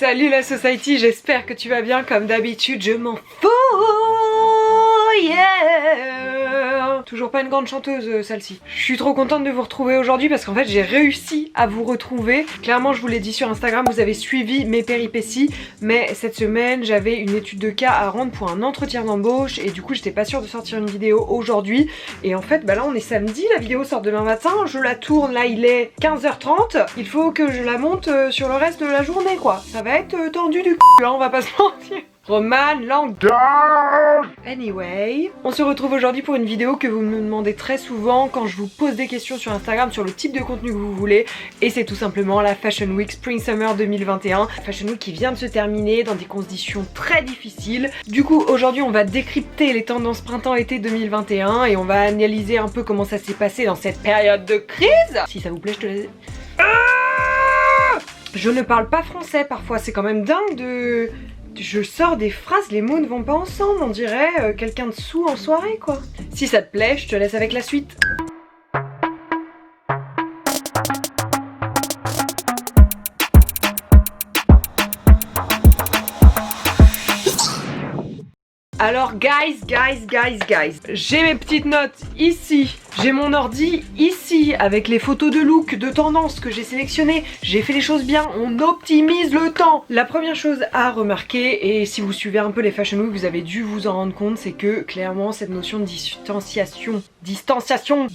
Salut la society, j'espère que tu vas bien. Comme d'habitude, je m'en fous, yeah. Toujours pas une grande chanteuse celle-ci. Je suis trop contente de vous retrouver aujourd'hui parce qu'en fait j'ai réussi à vous retrouver. Clairement je vous l'ai dit sur Instagram, vous avez suivi mes péripéties. Mais cette semaine j'avais une étude de cas à rendre pour un entretien d'embauche. Et du coup j'étais pas sûre de sortir une vidéo aujourd'hui. Et en fait bah là on est samedi, la vidéo sort demain matin. Je la tourne, là il est 15h30. Il faut que je la monte sur le reste de la journée quoi. Ça va être tendu du cul, hein, on va pas se mentir. Roman Langdon. Anyway, on se retrouve aujourd'hui pour une vidéo que vous me demandez très souvent quand je vous pose des questions sur Instagram sur le type de contenu que vous voulez. Et c'est tout simplement la Fashion Week Spring Summer 2021. Fashion Week qui vient de se terminer dans des conditions très difficiles. Du coup aujourd'hui on va décrypter les tendances printemps-été 2021 et on va analyser un peu comment ça s'est passé dans cette période de crise. Si ça vous plaît je te laisse... Je ne parle pas français parfois, c'est quand même dingue de... Je sors des phrases, les mots ne vont pas ensemble, on dirait quelqu'un de saoul en soirée quoi. Si ça te plaît, je te laisse avec la suite. Alors guys, j'ai mes petites notes ici, j'ai mon ordi ici avec les photos de look, de tendance que j'ai sélectionnées. J'ai fait les choses bien, on optimise le temps. La première chose à remarquer, et si vous suivez un peu les Fashion Week, vous avez dû vous en rendre compte, c'est que clairement cette notion de distanciation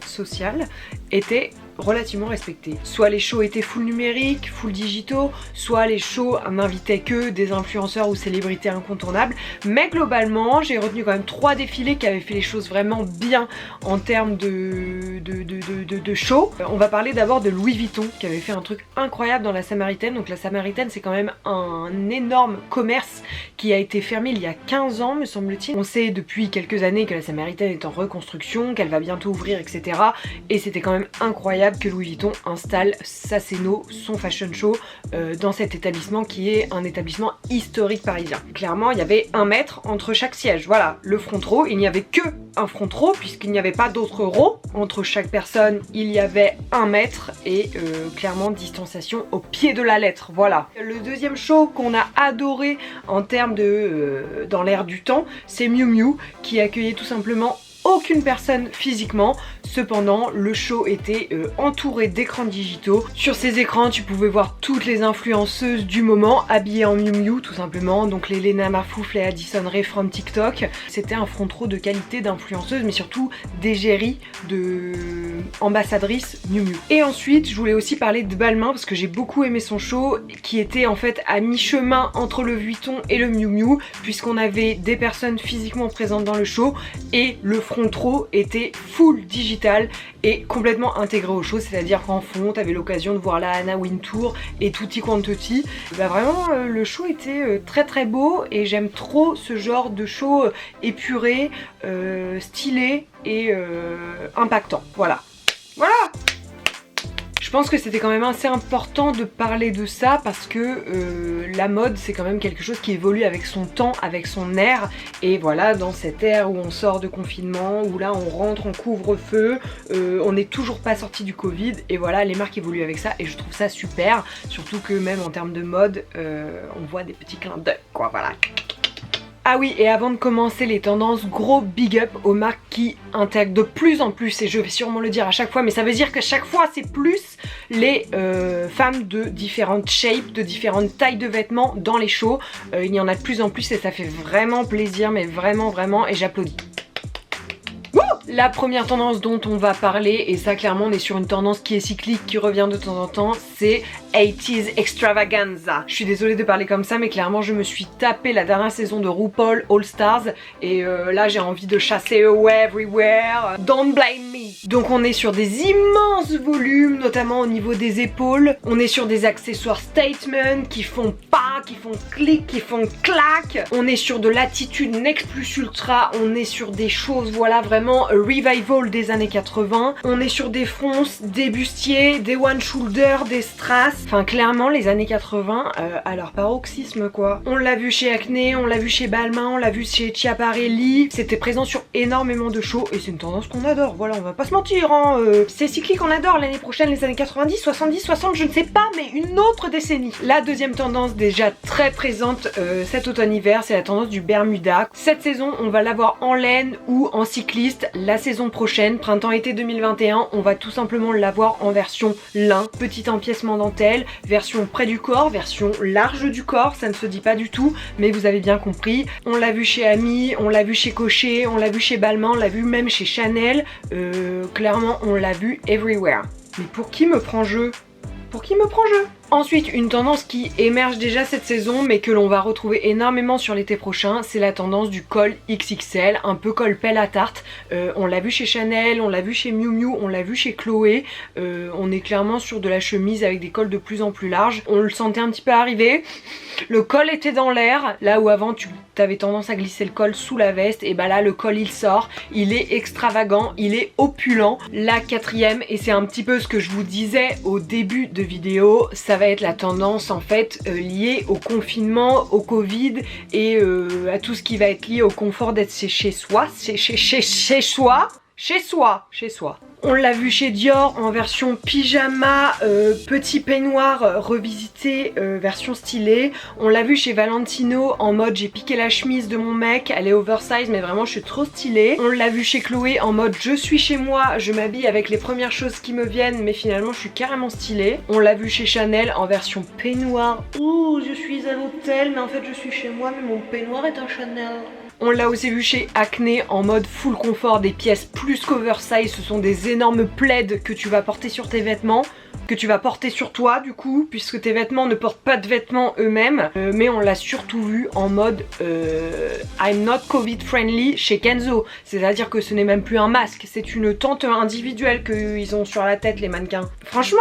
sociale était relativement respecté. Soit les shows étaient full numériques, full digitaux, soit les shows n'invitaient que des influenceurs ou célébrités incontournables. Mais globalement, j'ai retenu quand même 3 défilés qui avaient fait les choses vraiment bien en termes de show. On va parler d'abord de Louis Vuitton qui avait fait un truc incroyable dans la Samaritaine. Donc la Samaritaine c'est quand même un énorme commerce qui a été fermé il y a 15 ans me semble-t-il. On sait depuis quelques années que la Samaritaine est en reconstruction, qu'elle va bientôt ouvrir etc. Et c'était quand même incroyable que Louis Vuitton installe Saceno, son fashion show, dans cet établissement qui est un établissement historique parisien. Clairement, il y avait 1 mètre entre chaque siège. Voilà, le front row, il n'y avait que un front row puisqu'il n'y avait pas d'autres rows. Entre chaque personne, il y avait 1 mètre et clairement distanciation au pied de la lettre. Voilà. Le deuxième show qu'on a adoré en termes de dans l'air du temps, c'est Miu Miu qui accueillait tout simplement aucune personne physiquement. Cependant le show était entouré d'écrans digitaux. Sur ces écrans tu pouvais voir toutes les influenceuses du moment habillées en Miu Miu tout simplement. Donc les Lena Marfouf, les Addison Rae from TikTok. C'était un front row de qualité d'influenceuses mais surtout d'égérie, de ambassadrice Miu Miu. Et ensuite je voulais aussi parler de Balmain parce que j'ai beaucoup aimé son show qui était en fait à mi-chemin entre le Vuitton et le Miu Miu puisqu'on avait des personnes physiquement présentes dans le show et le front row était full digital et complètement intégré au show, c'est-à-dire qu'en fond t'avais l'occasion de voir la Anna Wintour et tutti quanti. Bah vraiment le show était très beau et j'aime trop ce genre de show épuré, stylé et impactant. Voilà. Je pense que c'était quand même assez important de parler de ça parce que la mode c'est quand même quelque chose qui évolue avec son temps, avec son ère. Et voilà, dans cette ère où on sort de confinement, où là on rentre en couvre-feu, on n'est toujours pas sorti du Covid. Et voilà, les marques évoluent avec ça et je trouve ça super. Surtout que même en termes de mode, on voit des petits clins d'œil quoi, voilà. Ah oui, et avant de commencer les tendances, gros big up aux marques qui intègrent de plus en plus, et je vais sûrement le dire à chaque fois, mais ça veut dire qu'à chaque fois c'est plus les femmes de différentes shapes, de différentes tailles de vêtements dans les shows. Il y en a de plus en plus et ça fait vraiment plaisir, mais vraiment, et j'applaudis. La première tendance dont on va parler, et ça clairement on est sur une tendance qui est cyclique, qui revient de temps en temps, c'est 80s Extravaganza. Je suis désolée de parler comme ça mais clairement je me suis tapé la dernière saison de RuPaul All Stars et là j'ai envie de chasser Away Everywhere, Don't Blame Me. Donc on est sur des immenses volumes, notamment au niveau des épaules. On est sur des accessoires statement qui font pas, qui font clic, qui font clac. On est sur de l'attitude next plus ultra, on est sur des choses voilà vraiment revival des années 80. On est sur des fronces, des bustiers, des one shoulder, des strass. Enfin clairement les années 80 à leur paroxysme quoi. On l'a vu chez Acne, on l'a vu chez Balmain, on l'a vu chez Schiaparelli. C'était présent sur énormément de shows et c'est une tendance qu'on adore. Voilà, on va pas se mentir hein. C'est cyclique, on adore l'année prochaine, les années 90, 70, 60, je ne sais pas, mais une autre décennie. La deuxième tendance déjà très présente cet automne-hiver, c'est la tendance du Bermuda. Cette saison, on va l'avoir en laine ou en cycliste. La saison prochaine, printemps-été 2021, on va tout simplement l'avoir en version lin, petit empiècement dentelle, version près du corps, version large du corps, ça ne se dit pas du tout, mais vous avez bien compris. On l'a vu chez Ami, on l'a vu chez Cochet, on l'a vu chez Balmain, on l'a vu même chez Chanel. Clairement, on l'a vu everywhere. Mais pour qui me prend jeu? Pour qui me prend jeu? Ensuite, une tendance qui émerge déjà cette saison mais que l'on va retrouver énormément sur l'été prochain, c'est la tendance du col XXL, un peu col pelle à tarte. On l'a vu chez Chanel, on l'a vu chez Miu Miu, on l'a vu chez Chloé. On est clairement sur de la chemise avec des cols de plus en plus larges. On le sentait un petit peu arriver. Le col était dans l'air, là où avant tu avais tendance à glisser le col sous la veste, et bah là le col il sort, il est extravagant, il est opulent. La quatrième, et c'est un petit peu ce que je vous disais au début de vidéo, ça va être la tendance en fait liée au confinement, au Covid et à tout ce qui va être lié au confort d'être chez soi, chez soi. On l'a vu chez Dior en version pyjama, petit peignoir revisité, version stylée. On l'a vu chez Valentino en mode j'ai piqué la chemise de mon mec, elle est oversize mais vraiment je suis trop stylée. On l'a vu chez Chloé en mode je suis chez moi, je m'habille avec les premières choses qui me viennent mais finalement je suis carrément stylée. On l'a vu chez Chanel en version peignoir. Ouh, je suis à l'hôtel mais en fait je suis chez moi mais mon peignoir est un Chanel. On l'a aussi vu chez Acne en mode full confort, des pièces plus qu'oversize, ce sont des énormes plaids que tu vas porter sur tes vêtements, que tu vas porter sur toi du coup, puisque tes vêtements ne portent pas de vêtements eux-mêmes, mais on l'a surtout vu en mode I'm not Covid friendly chez Kenzo, c'est-à-dire que ce n'est même plus un masque, c'est une tente individuelle qu'ils ont sur la tête les mannequins. Franchement,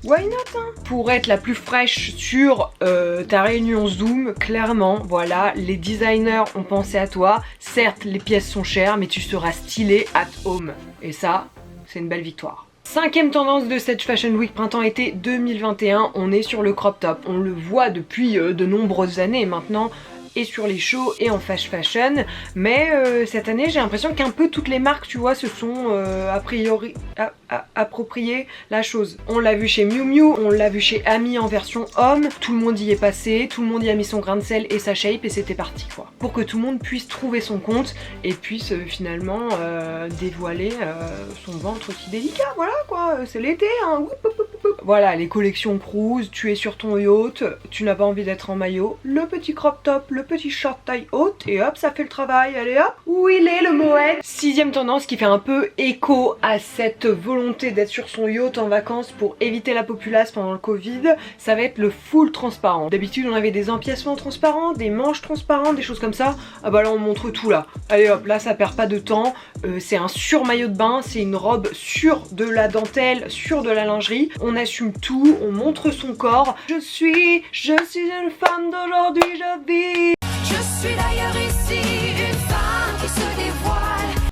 why not hein? Pour être la plus fraîche sur ta réunion Zoom, clairement, voilà, les designers ont pensé à toi. Certes, les pièces sont chères, mais tu seras stylé at home. Et ça, c'est une belle victoire. Cinquième tendance de cette Fashion Week printemps-été 2021, on est sur le crop top. On le voit depuis de nombreuses années maintenant, et sur les shows et en fast fashion, mais cette année j'ai l'impression qu'un peu toutes les marques tu vois se sont approprié la chose. On l'a vu chez Miu Miu, on l'a vu chez Ami en version homme, tout le monde y est passé, tout le monde y a mis son grain de sel et sa shape et c'était parti quoi. Pour que tout le monde puisse trouver son compte et puisse finalement dévoiler son ventre si délicat, voilà quoi, c'est l'été hein. Voilà, les collections cruise, tu es sur ton yacht, tu n'as pas envie d'être en maillot, le petit crop top, le petit short taille haute et hop ça fait le travail, allez hop, où il est le moët. Sixième tendance qui fait un peu écho à cette volonté d'être sur son yacht en vacances pour éviter la populace pendant le Covid, ça va être le full transparent. D'habitude on avait des empiècements transparents, des manches transparentes, des choses comme ça, ah bah là on montre tout là, allez hop, là ça perd pas de temps, c'est un sur maillot de bain, c'est une robe sur de la dentelle, sur de la lingerie, on assume tout, on montre son corps, je suis une femme d'aujourd'hui, je vis. Je suis d'ailleurs ici une femme qui se dévoile.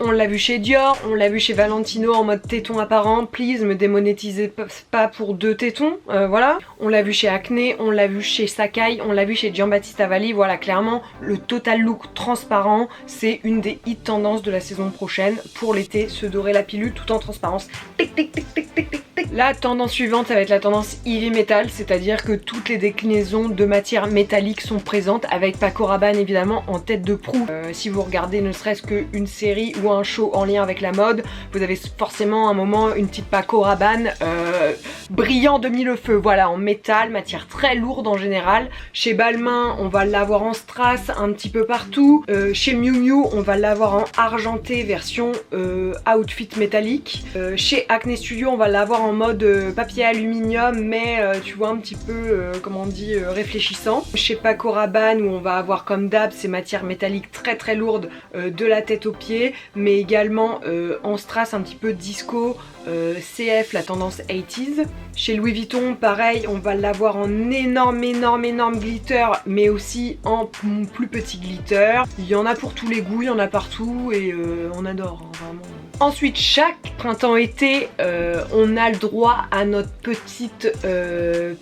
On l'a vu chez Dior, on l'a vu chez Valentino en mode téton apparent, please me démonétisez pas pour deux tétons, voilà. On l'a vu chez Acne, on l'a vu chez Sacai, on l'a vu chez Giambattista Valli, voilà clairement le total look transparent, c'est une des hit tendances de la saison prochaine pour l'été, se dorer la pilule tout en transparence. Tic tic tic tic tic tic tic. La tendance suivante ça va être la tendance heavy metal, c'est-à-dire que toutes les déclinaisons de matière métallique sont présentes avec Paco Rabanne évidemment en tête de proue. Si vous regardez ne serait-ce qu'une série ou un show en lien avec la mode, vous avez forcément un moment une petite Paco Rabanne brillant de mille feux, voilà, en métal, matière très lourde en général. Chez Balmain on va l'avoir en strass un petit peu partout, chez Miu Miu on va l'avoir en argenté version outfit métallique, chez Acne Studio on va l'avoir en mode papier aluminium mais tu vois un petit peu comment on dit réfléchissant. Chez Paco Rabanne où on va avoir comme d'hab ces matières métalliques très très lourdes de la tête aux pieds, mais également en strass un petit peu disco, CF, la tendance 80s. Chez Louis Vuitton pareil on va l'avoir en énorme glitter mais aussi en plus petit glitter. Il y en a pour tous les goûts, il y en a partout et on adore hein, vraiment. Ensuite, chaque printemps-été, on a le droit à notre petite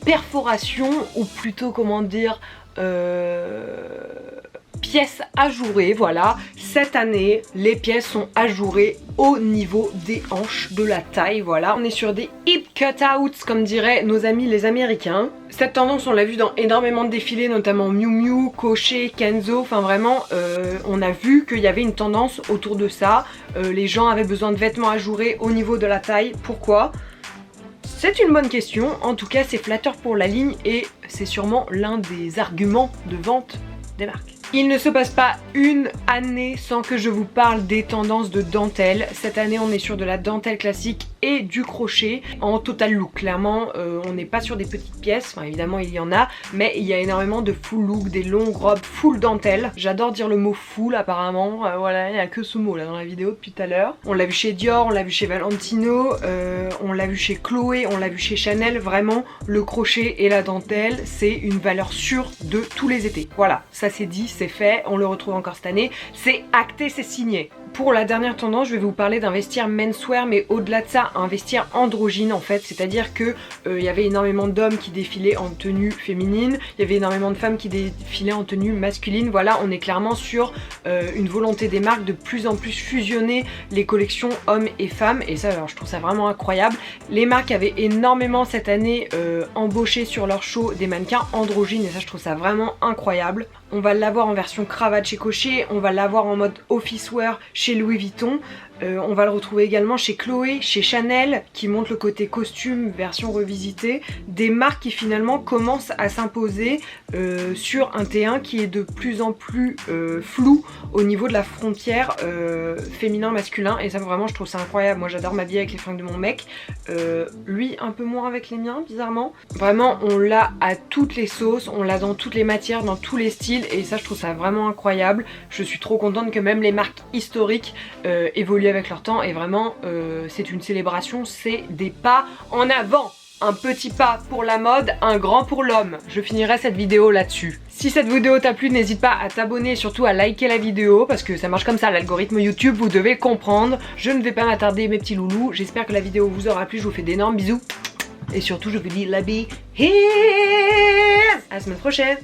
perforation, ou plutôt comment dire, pièces ajourées. Voilà, cette année les pièces sont ajourées au niveau des hanches, de la taille. Voilà, on est sur des hip cutouts comme diraient nos amis les américains. Cette tendance on l'a vu dans énormément de défilés, notamment Miu Miu, Coché, Kenzo. Enfin vraiment on a vu qu'il y avait une tendance autour de ça. Les gens avaient besoin de vêtements ajourés au niveau de la taille. Pourquoi ? C'est une bonne question. En tout cas c'est flatteur pour la ligne et c'est sûrement l'un des arguments de vente des marques. Il ne se passe pas une année sans que je vous parle des tendances de dentelle. Cette année on est sur de la dentelle classique et du crochet en total look. Clairement on n'est pas sur des petites pièces, enfin évidemment il y en a, mais il y a énormément de full look, des longues robes full dentelle. J'adore dire le mot full apparemment, voilà, il n'y a que ce mot là dans la vidéo depuis tout à l'heure. On l'a vu chez Dior, on l'a vu chez Valentino, on l'a vu chez Chloé, on l'a vu chez Chanel. Vraiment le crochet et la dentelle c'est une valeur sûre de tous les étés. Voilà, ça c'est dit, c'est fait, on le retrouve encore cette année, c'est acté, c'est signé. Pour la dernière tendance, je vais vous parler d'un vestiaire menswear, mais au-delà de ça, un vestiaire androgyne en fait, c'est-à-dire que il y avait énormément d'hommes qui défilaient en tenue féminine, il y avait énormément de femmes qui défilaient en tenue masculine. Voilà, on est clairement sur une volonté des marques de plus en plus fusionner les collections hommes et femmes, et ça alors je trouve ça vraiment incroyable. Les marques avaient énormément cette année embauché sur leur show des mannequins androgynes, et ça je trouve ça vraiment incroyable. On va l'avoir en version cravate chez Coché, on va l'avoir en mode office wear chez Louis Vuitton. On va le retrouver également chez Chloé, chez Chanel, qui montre le côté costume version revisitée. Des marques qui finalement commencent à s'imposer sur un T1 qui est de plus en plus flou au niveau de la frontière féminin-masculin. Et ça vraiment je trouve ça incroyable. Moi j'adore m'habiller avec les fringues de mon mec. Lui un peu moins avec les miens bizarrement. Vraiment on l'a à toutes les sauces, on l'a dans toutes les matières, dans tous les styles. Et ça je trouve ça vraiment incroyable. Je suis trop contente que même les marques historiques évoluent avec leur temps, et vraiment c'est une célébration, c'est des pas en avant. Un petit pas pour la mode, un grand pour l'homme. Je finirai cette vidéo là-dessus. Si cette vidéo t'a plu, n'hésite pas à t'abonner et surtout à liker la vidéo, parce que ça marche comme ça, l'algorithme YouTube, vous devez comprendre. Je ne vais pas m'attarder mes petits loulous, j'espère que la vidéo vous aura plu, je vous fais d'énormes bisous. Et surtout je vous dis la bise. À la semaine prochaine.